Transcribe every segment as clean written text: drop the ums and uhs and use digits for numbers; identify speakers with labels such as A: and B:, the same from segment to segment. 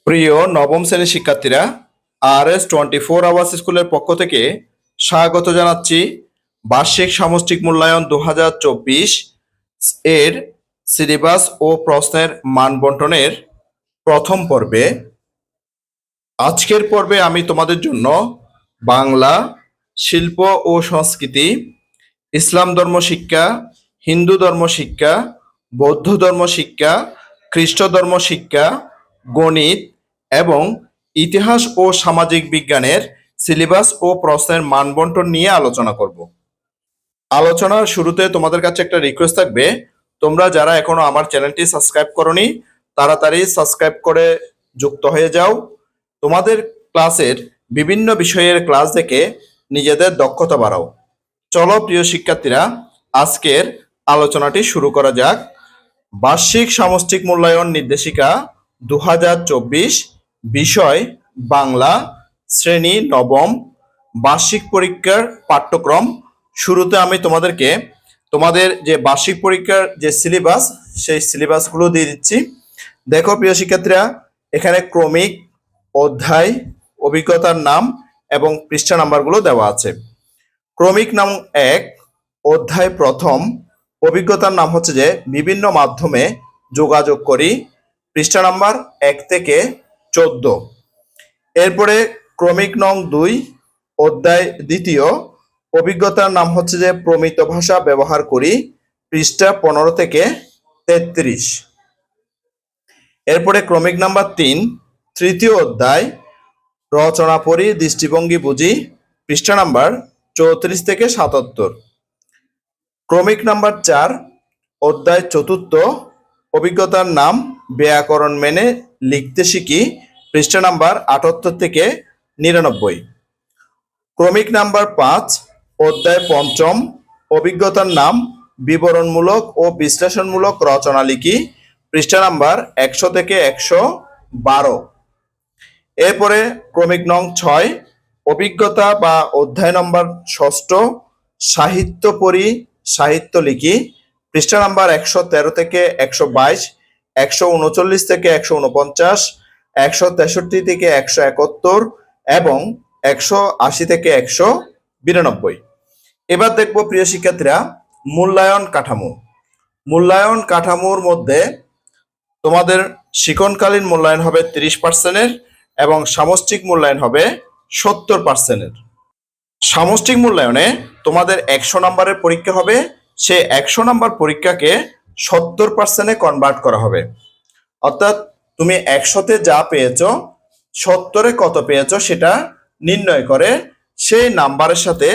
A: প্রিয় নবম শ্রেণীর শিক্ষার্থীরা, RS 24 আওয়ার্স স্কুলের পক্ষ থেকে স্বাগত জানাচ্ছি বার্ষিক সামষ্টিক মূল্যায়ন 2024 এর সিলেবাস ও প্রশ্নের মান বন্টনের প্রথম পর্বে। আজকের পর্বে আমি তোমাদের জন্য বাংলা, শিল্প ও সংস্কৃতি, ইসলাম ধর্ম শিক্ষা, হিন্দু ধর্ম শিক্ষা, বৌদ্ধ ধর্ম শিক্ষা, খ্রিস্ট ধর্ম শিক্ষা, গণিত এবং ইতিহাস ও সামাজিক বিজ্ঞানের সিলেবাস ও প্রশ্নের মান বন্টন নিয়ে আলোচনা করব। আলোচনার শুরুতে তোমাদের কাছে একটা রিকোয়েস্ট থাকবে, তোমরা যারা এখনো আমার চ্যানেলটি সাবস্ক্রাইব করনি তাড়াতাড়ি সাবস্ক্রাইব করে যুক্ত হয়ে যাও। তোমাদের ক্লাসের বিভিন্ন বিষয়ের ক্লাস দেখে নিজেদের দক্ষতা বাড়াও। চলো প্রিয় শিক্ষার্থীরা, আজকের আলোচনাটি শুরু করা যাক। বার্ষিক সামষ্টিক মূল্যায়ন নির্দেশিকা 2024, বিষয় বাংলা, শ্রেণী নবম, বার্ষিক পরীক্ষার পাঠ্যক্রম। শুরুতে আমি তোমাদেরকে তোমাদের যে বার্ষিক পরীক্ষার যে সিলেবাস, সেই সিলেবাসগুলো দিয়ে দিচ্ছি। দেখো প্রিয় শিক্ষার্থীরা, এখানে ক্রমিক, অধ্যায়, অভিজ্ঞতার নাম এবং পৃষ্ঠা নাম্বারগুলো দেওয়া আছে। ক্রমিক নাম 1, অধ্যায় প্রথম, অভিজ্ঞতার নাম হচ্ছে যে বিভিন্ন মাধ্যমে যোগাযোগ করি, পৃষ্ঠা নাম্বার 1 থেকে 14। এরপরে ক্রমিক নং 2, অধ্যায় দ্বিতীয়, অভিজ্ঞতার নাম হচ্ছে যে প্রমিত ভাষা ব্যবহার করি, পৃষ্ঠা 15 থেকে 33। এরপরে ক্রমিক নাম্বার 3, তৃতীয় অধ্যায়, রচনা পড়ি দৃষ্টিভঙ্গি বুঝি, পৃষ্ঠা নাম্বার 34 থেকে 77। ক্রমিক নাম্বার 4, অধ্যায় চতুর্থ, অভিজ্ঞতার নাম ব্যাকরণ মেনে লিখতে শিখি, পৃষ্ঠা নাম্বার 78 থেকে 99। ক্রমিক নাম্বার 5, অধ্যায় পঞ্চম, অভিজ্ঞতার নাম বিবরণমূলক ও বিশ্লেষণমূলক রচনা লিখি, পৃষ্ঠা নাম্বার 100 থেকে 112। এরপরে ক্রমিক নং 6, অভিজ্ঞতা বা অধ্যায় নম্বর 6, সাহিত্য পড়ি সাহিত্য লিখি, পৃষ্ঠা নাম্বার 113 থেকে 122, 139 থেকে 149, 163 থেকে 171 এবং 180 থেকে 192। এবার দেখব প্রিয় শিক্ষার্থীরা মূল্যায়ন কাঠামো। মূল্যায়ন কাঠামোর মধ্যে তোমাদের শিক্ষণকালীন মূল্যায়ন হবে 30%-এর এবং সামষ্টিক মূল্যায়ন হবে 70%-এর। সামষ্টিক মূল্যায়নে তোমাদের 100 নম্বরের পরীক্ষা হবে, সে 100 নম্বর পরীক্ষাকে 70%-এ কনভার্ট করা হবে। অর্থাৎ তুমি 100-তে যা পেয়েছো 70-এ কত পেয়েছো সেটা নির্ণয় করে সেই নাম্বারের সাথে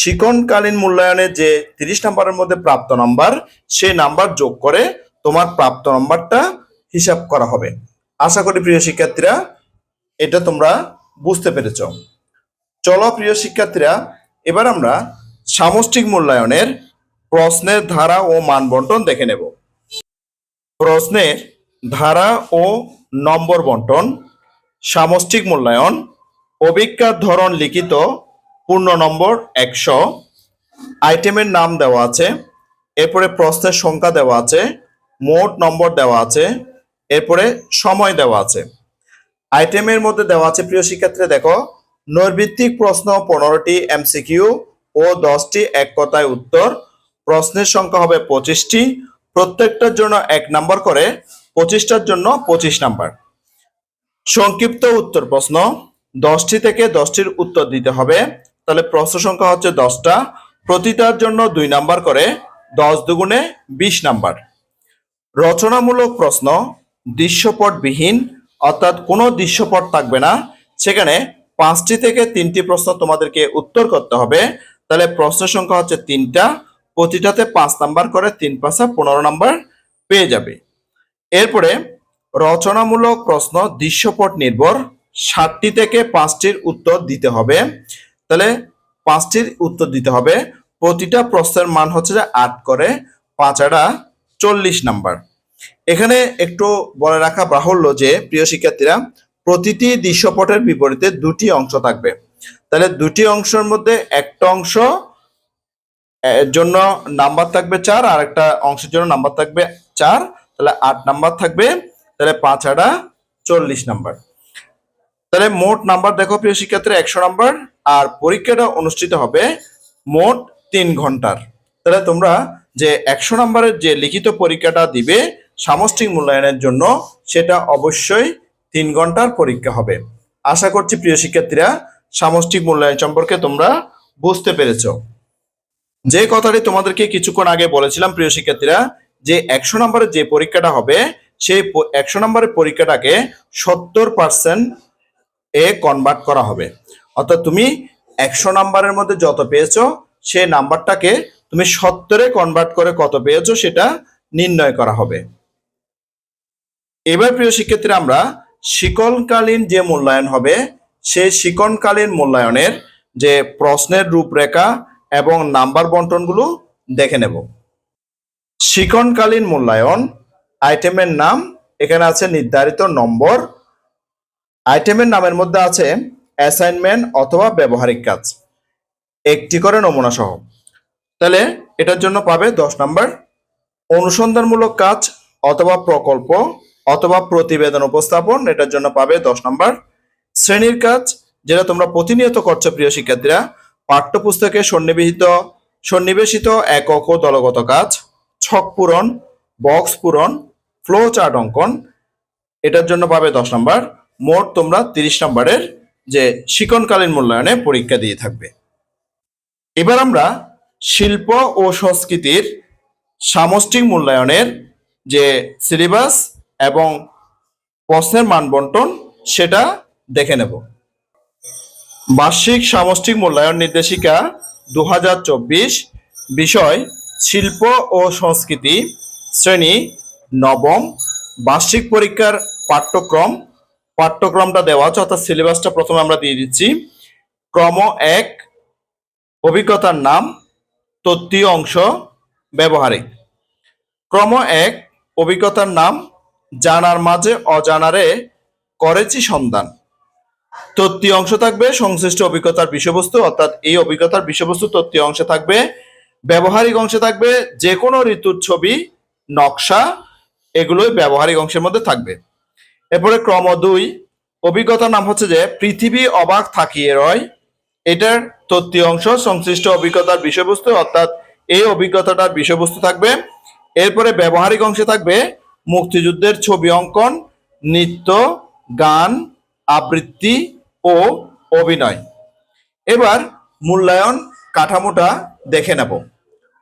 A: শিক্ষণকালীন মূল্যায়নের যে 30 নম্বরের মধ্যে প্রাপ্ত নাম্বার, সেই নাম্বার যোগ করে তোমার প্রাপ্ত নাম্বারটা হিসাব করা হবে। আশা করি প্রিয় শিক্ষার্থীরা এটা তোমরা বুঝতে পেরেছ। চলো প্রিয় শিক্ষার্থীরা, এবার আমরা সামষ্টিক মূল্যায়নের প্রশ্নের ধারা ও মান বন্টন দেখে নেব। প্রশ্নের ধারা ও নম্বর বন্টন। সামষ্টিক মূল্যায়ন, অভিজ্ঞার ধরন লিখিত, পূর্ণ নম্বর 100, আইটেমের নাম দেওয়া আছে, এরপরে প্রশ্নের সংখ্যা দেওয়া আছে, মোট নম্বর দেওয়া আছে, এরপরে সময় দেওয়া আছে। আইটেমের মধ্যে দেওয়া আছে প্রিয় শিক্ষার্থীরা, দেখো নৈর্ভিত্তিক প্রশ্ন 15টি, এমসিকিউ ও 10টি এক কথায় উত্তর। প্রশ্নের সংখ্যা হবে 25টি, প্রত্যেকটার জন্য 1 নাম্বার করে, 25টার জন্য 25 নাম্বার। সংক্ষিপ্ত উত্তর প্রশ্ন, 10টি থেকে 10টির উত্তর দিতে হবে, তাহলে প্রশ্ন সংখ্যা হচ্ছে 10টা, প্রতিটার জন্য 2 নাম্বার করে, 10 দুগুণে 20 নাম্বার। রচনামূলক প্রশ্ন, দৃশ্যপটবিহীন, অর্থাৎ কোনো দৃশ্যপট থাকবে না, সেখানে 5টি থেকে 3টি প্রশ্ন তোমাদেরকে উত্তর করতে হবে, তাহলে প্রশ্ন সংখ্যা হচ্ছে 3টা, প্রতিটাতে 5 নাম্বার করে, 3 5 15 নাম্বার পেয়ে যাবে। এরপরে রচনামূলক প্রশ্ন দৃশ্যপট নির্ভর, 7টি থেকে 5টির উত্তর দিতে হবে, তাহলে 5টির উত্তর দিতে হবে, প্রতিটা প্রশ্নের মান হচ্ছে যে 8 করে, 5 40 নাম্বার। এখানে একটু বলে রাখা বাহুল্য যে প্রিয় শিক্ষার্থীরা, প্রতিটি দৃশ্যপটের বিপরীতে 2টি অংশ থাকবে, তাহলে 2টি অংশের মধ্যে একটা অংশ এর জন্য নাম্বার থাকবে 4, আর একটা অংশের জন্য নাম্বার থাকবে 4, তাহলে 8 নাম্বার থাকবে, তাহলে 5 40 নাম্বার। তাহলে মোট নাম্বার দেখো প্রিয় শিক্ষার্থীরা 100 নাম্বার, আর পরীক্ষাটা অনুষ্ঠিত হবে মোট 3 ঘন্টার। তাহলে তোমরা যে 100 নাম্বারের যে লিখিত পরীক্ষাটা দিবে সামষ্টিক মূল্যায়নের জন্য, সেটা অবশ্যই 3 ঘন্টার পরীক্ষা হবে। আশা করছি প্রিয় শিক্ষার্থীরা সামষ্টিক মূল্যায়ন সম্পর্কে তোমরা বুঝতে পেরেছো। যে কথাটি তোমাদেরকে কিছুক্ষণ আগে বলেছিলাম প্রিয় শিক্ষার্থীরা, যে 100 নম্বরের যে পরীক্ষাটা হবে সেই 100 নম্বরের পরীক্ষাটাকে 70% এ কনভার্ট করা হবে। অর্থাৎ তুমি 100 নাম্বারের মধ্যে যত পেয়েছো সেই নাম্বারটাকে তুমি 70-এ কনভার্ট করে কত পেয়েছো সেটা নির্ণয় করা হবে। এবার প্রিয় শিক্ষার্থীরা আমরা শিকনকালীন যে মূল্যায়ন হবে সেই শিকনকালীন মূল্যায়নের যে প্রশ্নের রূপরেখা এবং নাম্বার বন্টনগুলো দেখে নেব। শিকনকালীন মূল্যায়ন, আইটেমের নাম, এখানে আছে নির্ধারিত নম্বর, আইটেমের নামের মধ্যে আছে অ্যাসাইনমেন্ট অথবা ব্যবহারিক কাজ, একটি করে নমুনা সহ। তাহলে এটার জন্য পাবে 10 নাম্বার। অনুসন্ধানমূলক কাজ অথবা প্রকল্প অথবা প্রতিবেদন উপস্থাপন, এটার জন্য পাবে 10 নাম্বার। শ্রেণীর কাজ, যেটা তোমরা প্রতিনিয়ত করছো প্রিয় শিক্ষার্থীরা, পাঠ্যপুস্তকে সন্নিবেশিত একক ও দলগত কাজ, ছক পূরণ, বক্স পূরণ, ফ্লো চার্ট অঙ্কন, এটার জন্য পাবে 10 নাম্বার। মোট তোমরা 30 নাম্বারের যে শিকনকালীন মূল্যায়নে পরীক্ষা দিয়ে থাকবে। এবার আমরা শিল্প ও সংস্কৃতির সামষ্টিক মূল্যায়নের যে সিলেবাস এবং প্রশ্নের মান বন্টন সেটা দেখে নেব। বার্ষিক সামষ্টিক মূল্যায়ন নির্দেশিকা 2024, বিষয় শিল্প ও সংস্কৃতি, শ্রেণী নবম, বার্ষিক পরীক্ষার পাঠ্যক্রমটা দেওয়া আছে, অর্থাৎ সিলেবাসটা প্রথমে আমরা দিয়ে দিচ্ছি। ক্রম 1, অভিজ্ঞতার নাম, তত্ত্বীয় অংশ, ব্যবহারিক। ক্রম 1, অভিজ্ঞতার নাম, জানার মাঝে অজানারে করেছি সন্ধান। তত্ত্বীয় অংশ থাকবে সংশ্লিষ্ট অভিজ্ঞতার বিষয়বস্তু, অর্থাৎ এই অভিজ্ঞতার বিষয়বস্তু তত্ত্বীয় অংশে থাকবে। ব্যবহারিক অংশে থাকবে যে কোনো ঋতুর ছবি, নকশা, এগুলোই ব্যবহারিক অংশের মধ্যে থাকবে। এরপরে ক্রম 2, অভিজ্ঞতার নাম হচ্ছে যে পৃথিবী অবাক থাকিয়ে রয়, এটার তত্ত্বীয় অংশ সংশ্লিষ্ট অভিজ্ঞতার বিষয়বস্তু, অর্থাৎ এই অভিজ্ঞতাটার বিষয়বস্তু থাকবে। এরপরে ব্যবহারিক অংশে থাকবে মুক্তিযুদ্ধের ছবি অঙ্কন, নৃত্য, গান, আবৃত্তি ও অভিনয়। এবার মূল্যায়ন কাঠামোটা দেখে নেব।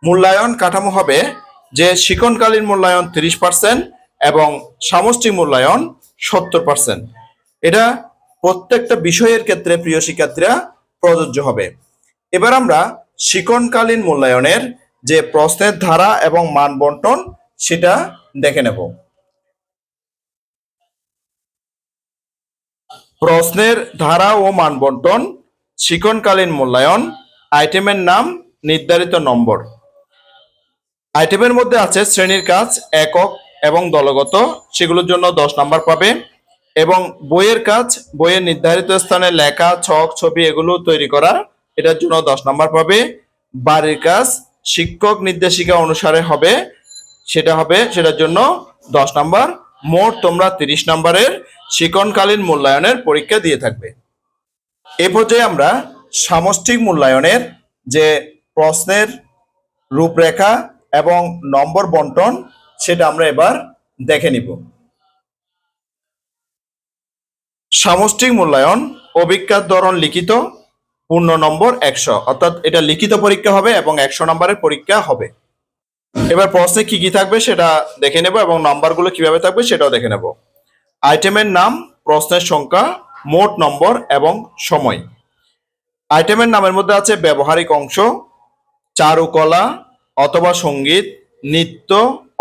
A: মূল্যায়ন কাঠামো হবে যে শিকনকালীন মূল্যায়ন 30% এবং সামষ্টিক মূল্যায়ন 70%। এটা প্রত্যেকটা বিষয়ের ক্ষেত্রে প্রিয় শিক্ষার্থীরা প্রযোজ্য হবে। এবার আমরা শিকনকালীন মূল্যায়নের যে প্রশ্নের ধারা এবং মান বন্টন সেটা দেখে নেব। প্রশ্নের ধারা ও মান বন্টন, শিকনকালীন মূল্যায়ন, আইটেমের নাম, নির্ধারিত নম্বর। আইটেমের মধ্যে আছে শ্রেণীর কাজ একক এবং দলগত, সেগুলোর জন্য 10 নাম্বার পাবে। এবং বইয়ের কাজ, বইয়ের নির্ধারিত স্থানে লেখা, ছক, ছবি এগুলো তৈরি করা, এটার জন্য 10 নাম্বার পাবে। বাড়ির কাজ শিক্ষক নির্দেশিকা অনুসারে হবে, সেটার জন্য 10 নাম্বার। মোট তোমরা 30 নাম্বারের শিকনকালীন মূল্যায়নের পরীক্ষা দিয়ে থাকবে। এ পর্যায়ে আমরা সামষ্টিক মূল্যায়নের যে প্রশ্নের রূপরেখা এবং নম্বর বন্টন সেটা আমরা এবার দেখে নিব। সামষ্টিক মূল্যায়ন, অভিজ্ঞতার ধরন লিখিত, পূর্ণ নম্বর 100, অর্থাৎ এটা লিখিত পরীক্ষা হবে এবং 100 নম্বরের পরীক্ষা হবে। এবার প্রশ্নে কি কি থাকবে সেটা দেখে নেব এবং নাম্বারগুলো কিভাবে থাকবে সেটাও দেখে নেব। আইটেমের নাম, প্রশ্নের সংখ্যা, মোট নম্বর এবং সময়। আইটেমের নামের মধ্যে আছে ব্যবহারিক অংশ, চারুকলা অথবা সঙ্গীত, নৃত্য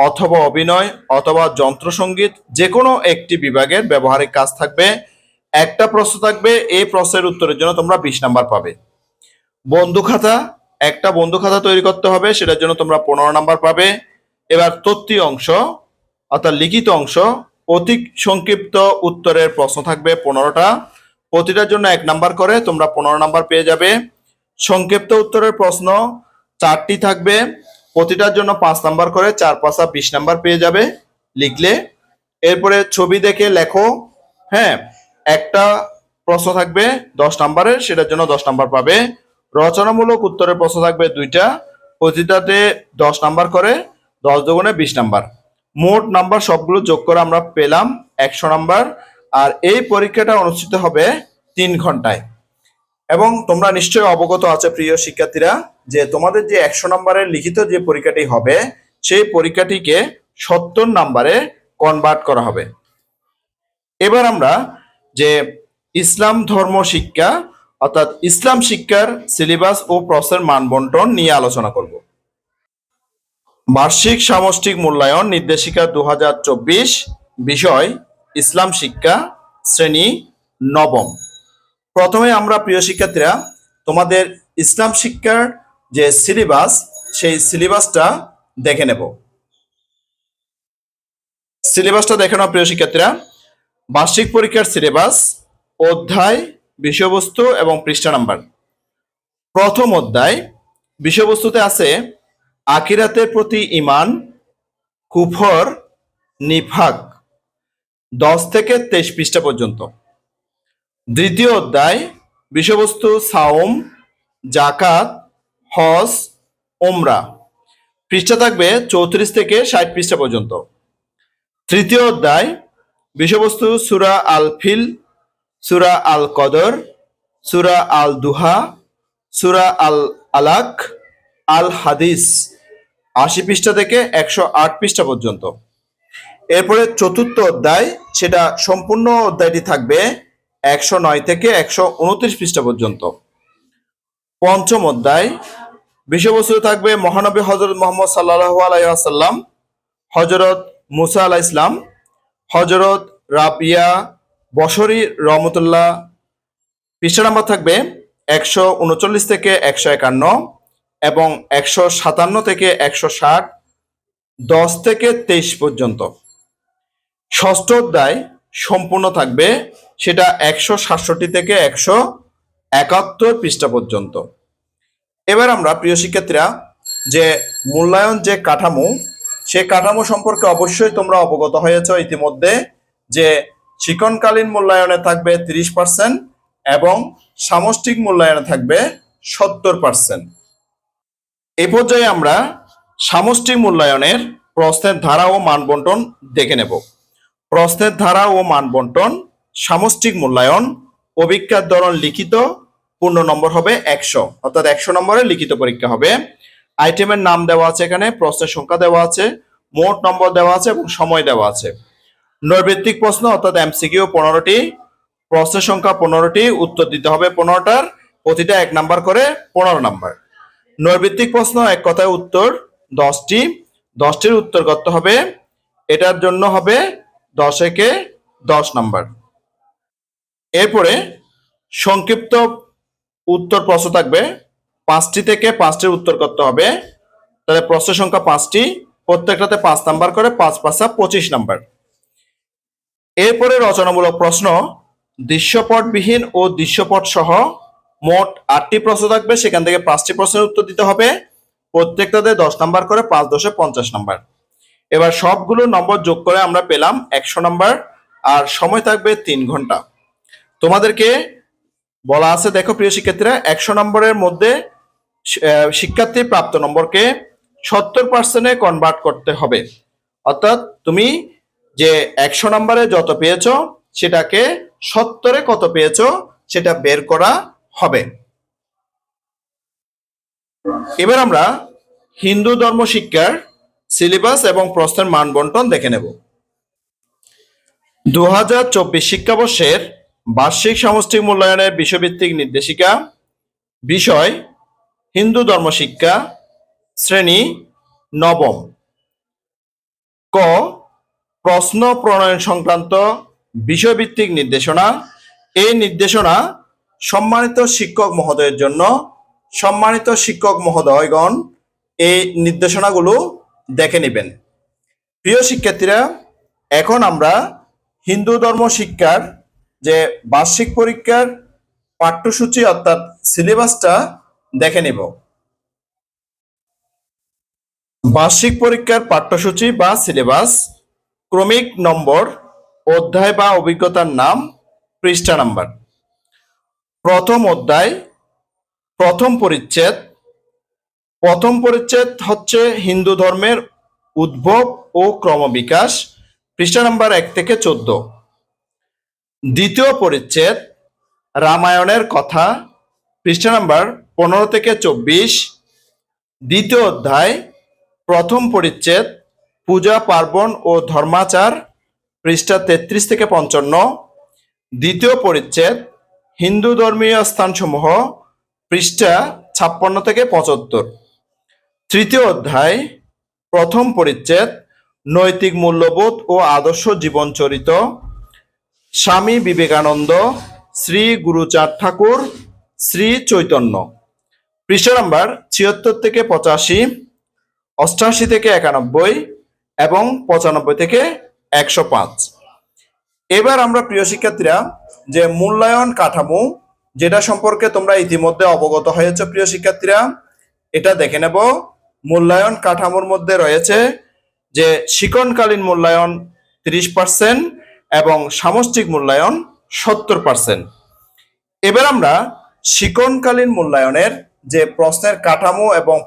A: অথবা অভিনয় অথবা যন্ত্রসঙ্গীত, যে কোনো একটি বিভাগের ব্যবহারিক কাজ থাকবে। একটা প্রশ্ন থাকবে, এই প্রশ্নের উত্তরের জন্য তোমরা 20 নাম্বার পাবে। বন্ধু খাতা, একটা বন্ধু খাতা তৈরি করতে হবে, সেটার জন্য তোমরা 15 নাম্বার পাবে। এবার তত্ত্বীয় অংশ অর্থাৎ লিখিত অংশ, অতি সংক্ষিপ্ত উত্তরের প্রশ্ন থাকবে 15টা, প্রতিটার জন্য 1 নাম্বার করে, তোমরা 15 নাম্বার পেয়ে যাবে। সংক্ষিপ্ত উত্তরের প্রশ্ন 4টি থাকবে, প্রতিটার জন্য 5 নাম্বার করে, 4 5 20 নাম্বার পেয়ে যাবে লিখলে। এরপরে ছবি দেখে লেখো, হ্যাঁ, একটা প্রশ্ন থাকবে 10 নম্বরের, সেটার জন্য 10 নম্বর পাবে। রচনামূলক উত্তরের প্রশ্ন থাকবে 2টা, প্রতিটাতে 10 নম্বর করে, 10 দুগুণে 20 নম্বর। মোট নাম্বার সবগুলো যোগ করে আমরা পেলাম 100 নম্বর। আর এই পরীক্ষাটা অনুষ্ঠিত হবে 3 ঘন্টায়। এবং তোমরা নিশ্চয়ই অবগত আছে প্রিয় শিক্ষার্থীরা, যে তোমাদের যে 100 নম্বরের লিখিত যে পরীক্ষাটি হবে, সেই পরীক্ষাটিকে 70 নম্বরে কনভার্ট করা হবে। এবার আমরা যে ইসলাম ধর্ম শিক্ষা অর্থাৎ ইসলাম শিক্ষার সিলেবাস ও প্রশ্নের মানবন্টন নিয়ে আলোচনা করব। বার্ষিক সামষ্টিক মূল্যায়ন নির্দেশিকা 2024, বিষয় ইসলাম শিক্ষা, শ্রেণী নবম। প্রথমে আমরা প্রিয় শিক্ষার্থীরা তোমাদের ইসলাম শিক্ষার যে সিলেবাস, সেই সিলেবাসটা দেখে নেব। সিলেবাসটা দেখে নাও প্রিয় শিক্ষার্থীরা। বার্ষিক পরীক্ষার সিলেবাস, অধ্যায়, বিষয়বস্তু এবং পৃষ্ঠা নাম্বার। প্রথম অধ্যায় বিষয়বস্তুতে আছে আখিরাতের প্রতি ঈমান, কুফর, নিফাক, 10 থেকে 23 পৃষ্ঠা পর্যন্ত। দ্বিতীয় অধ্যায় বিষয়বস্তু সাওম, জাকাত, হজ, ওমরা, পৃষ্ঠা থাকবে 34 থেকে 60 পৃষ্ঠা পর্যন্ত। তৃতীয় অধ্যায় বিষয়বস্তু সূরা আল ফিল, সূরা আল কদর, সূরা আল দুহা, সূরা আল আলাক, আল হাদিস, 80 পৃষ্ঠা থেকে 108 পৃষ্ঠা পর্যন্ত। এরপরে চতুর্থ অধ্যায়, সেটা সম্পূর্ণ অধ্যায়টি থাকবে 109 থেকে 129 পৃষ্ঠা পর্যন্ত। পঞ্চম অধ্যায় বিষয়বস্তু থাকবে মহানবী হযরত মুহাম্মদ সাল্লাল্লাহু আলাইহি ওয়াসাল্লাম, হযরত মুসা আলাইহিস সালাম, হযরত রাবিয়া বসরি রহমতুল্লাহ, পৃষ্ঠা নাম্বার থাকবে 139 থেকে 151 এবং 157 থেকে 160, 10 থেকে 23 পর্যন্ত। ষষ্ঠ অধ্যায় সম্পূর্ণ থাকবে, সেটা 167 থেকে 171 পৃষ্ঠা পর্যন্ত। এবার আমরা প্রিয় শিক্ষার্থীরা যে মূল্যায়ন যে কাঠামো, সে কাঠামো সম্পর্কে অবশ্যই তোমরা অবগত হয়েছ ইতিমধ্যে, যে শিক্ষণকালীন মূল্যায়নে থাকবে 30% এবং সামষ্টিক মূল্যায়নে থাকবে 70%। এই পর্যায়ে আমরা সামষ্টিক মূল্যায়নের প্রশ্নের ধারা ও মানবন্টন দেখে নেব। প্রশ্নের ধারা ও মানবন্টন, সামষ্টিক মূল্যায়ন, অভিজ্ঞার ধরন লিখিত, পূর্ণ নম্বর হবে 100, অর্থাৎ 100 নম্বরের লিখিত পরীক্ষা হবে। আইটেমের নাম দেওয়া আছে, এখানে প্রশ্নের সংখ্যা দেওয়া আছে, মোট নম্বর দেওয়া আছে এবং সময় দেওয়া আছে। নৈর্ভিত্তিক প্রশ্ন অর্থাৎ এমসিকিউ 15টি, প্রশ্নের সংখ্যা 15টি, উত্তর দিতে হবে 15টার, প্রতিটা 1 নাম্বার করে 15 নাম্বার। নৈর্ভিত্তিক প্রশ্ন এক কথায় উত্তর 10টি, 10টির উত্তর করতে হবে, এটার জন্য হবে 10 একে 10 নাম্বার। এরপরে সংক্ষিপ্ত উত্তর প্রশ্ন থাকবে 5টি থেকে 5টির উত্তর করতে হবে, তাহলে প্রশ্নের সংখ্যা 5টি, প্রত্যেকটাতে 5 নাম্বার করে, 5 5 25 নাম্বার। এরপরে রচনামূলক প্রশ্ন, দৃশ্যপটবিহীন ও দৃশ্যপট সহ মোট 8টি প্রশ্ন থাকবে, সেখান থেকে 5টি প্রশ্নের উত্তর দিতে হবে, প্রত্যেকটাতে 10 নাম্বার করে, 5 10 50 নাম্বার। এবার সবগুলো নম্বর যোগ করে আমরা পেলাম 100 নাম্বার, আর সময় থাকবে 3 ঘন্টা। তোমাদেরকে বলা আছে, দেখো প্রিয় শিক্ষার্থীরা, 100 নম্বরের মধ্যে শিক্ষার্থীর প্রাপ্ত নম্বরকে 70%-এ কনভার্ট করতে হবে, অর্থাৎ তুমি যে 100 নম্বরে যত পেয়েছো সেটাকে 70-এ কত পেয়েছো সেটা বের করা হবে। এবার আমরা হিন্দু ধর্ম শিক্ষার সিলেবাস এবং প্রশ্নের মানবন্টন দেখে নেব। 2024 শিক্ষাবর্ষের বার্ষিক সামষ্টিক মূল্যায়নের বিষয়ভিত্তিক নির্দেশিকা, বিষয় হিন্দু ধর্ম শিক্ষা, শ্রেণী নবম। ক, প্রশ্ন প্রণয়ন সংক্রান্ত বিষয়ভিত্তিক নির্দেশনা। এই নির্দেশনা সম্মানিত শিক্ষক মহোদয়ের জন্য। সম্মানিত শিক্ষক মহোদয়গণ এই নির্দেশনাগুলো দেখে নেবেন। প্রিয় শিক্ষার্থীরা, এখন আমরা হিন্দু ধর্ম শিক্ষার যে বার্ষিক পরীক্ষার পাঠ্যসূচি অর্থাৎ সিলেবাসটা দেখে নেব। বার্ষিক পরীক্ষার পাঠ্যসূচি বা সিলেবাস, ক্রমিক নম্বর, অধ্যায় বা অভিজ্ঞতার নাম, পৃষ্ঠা নাম্বার। প্রথম অধ্যায় প্রথম পরিচ্ছেদ। প্রথম পরিচ্ছেদ হচ্ছে হিন্দু ধর্মের উদ্ভব ও ক্রমবিকাশ, পৃষ্ঠা নাম্বার 1 থেকে 14। দ্বিতীয় পরিচ্ছেদ রামায়ণের কথা, পৃষ্ঠা নাম্বার 15 থেকে 24। দ্বিতীয় অধ্যায় প্রথম পরিচ্ছেদ পূজা পার্বণ ও ধর্মাচার, পৃষ্ঠা 33 থেকে 55। দ্বিতীয় পরিচ্ছেদ হিন্দু ধর্মীয় স্থানসমূহ, পৃষ্ঠা 56 থেকে 75। তৃতীয় অধ্যায় প্রথম পরিচ্ছেদ নৈতিক মূল্যবোধ ও আদর্শ জীবনচরিত, স্বামী বিবেকানন্দ, শ্রী গুরুচাঁদ ঠাকুর, শ্রী চৈতন্য, পৃষ্ঠা নাম্বার 76 থেকে 85, 88 থেকে 91 এবং 95 থেকে 105। এবার আমরা প্রিয় শিক্ষার্থীরা যে মূল্যায়ন কাঠামো, যেটা সম্পর্কে তোমরা ইতিমধ্যে অবগত হয়েছ প্রিয় শিক্ষার্থীরা, এটা দেখে নেব। মূল্যায়ন কাঠামোর মধ্যে রয়েছে যে শিক্ষণকালীন মূল্যায়ন 30% এবং সামষ্টিক মূল্যায়ন 70%। এবার আমরা শিক্ষণকালীন মূল্যায়নের যে প্রশ্নের কাঠামো এবং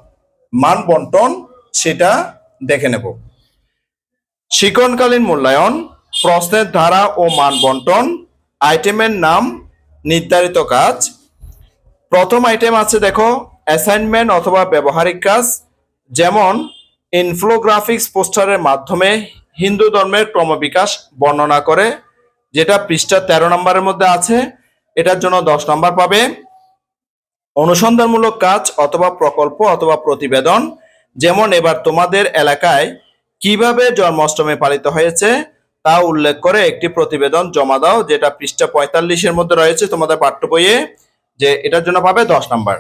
A: মান বন্টন সেটা দেখে নেব। শিক্ষণকালীন মূল্যায়ন, প্রশ্নের ধারা ও মান বন্টন, আইটেমের নাম, নির্ধারিত কাজ। প্রথম আইটেম আছে দেখো অ্যাসাইনমেন্ট অথবা ব্যবহারিক কাজ, যেমন ইনফোগ্রাফিক্স পোস্টারের মাধ্যমে হিন্দু ধর্মের ক্রমবিকাশ বর্ণনা করে, যেটা পৃষ্ঠা 13 নম্বরের মধ্যে আছে, এটার জন্য 10 নম্বর পাবে। অনুসন্ধানমূলক কাজ অথবা প্রকল্প অথবা প্রতিবেদন, যেমন এবার তোমাদের এলাকায় কিভাবে জন্মাষ্টমী পালিত হয়েছে তা উল্লেখ করে একটি প্রতিবেদন জমা দাও, যেটা পৃষ্ঠা 45-এর মধ্যে রয়েছে তোমাদের পাঠ্য বইয়ে, যে এটার জন্য পাবে 10 নাম্বার।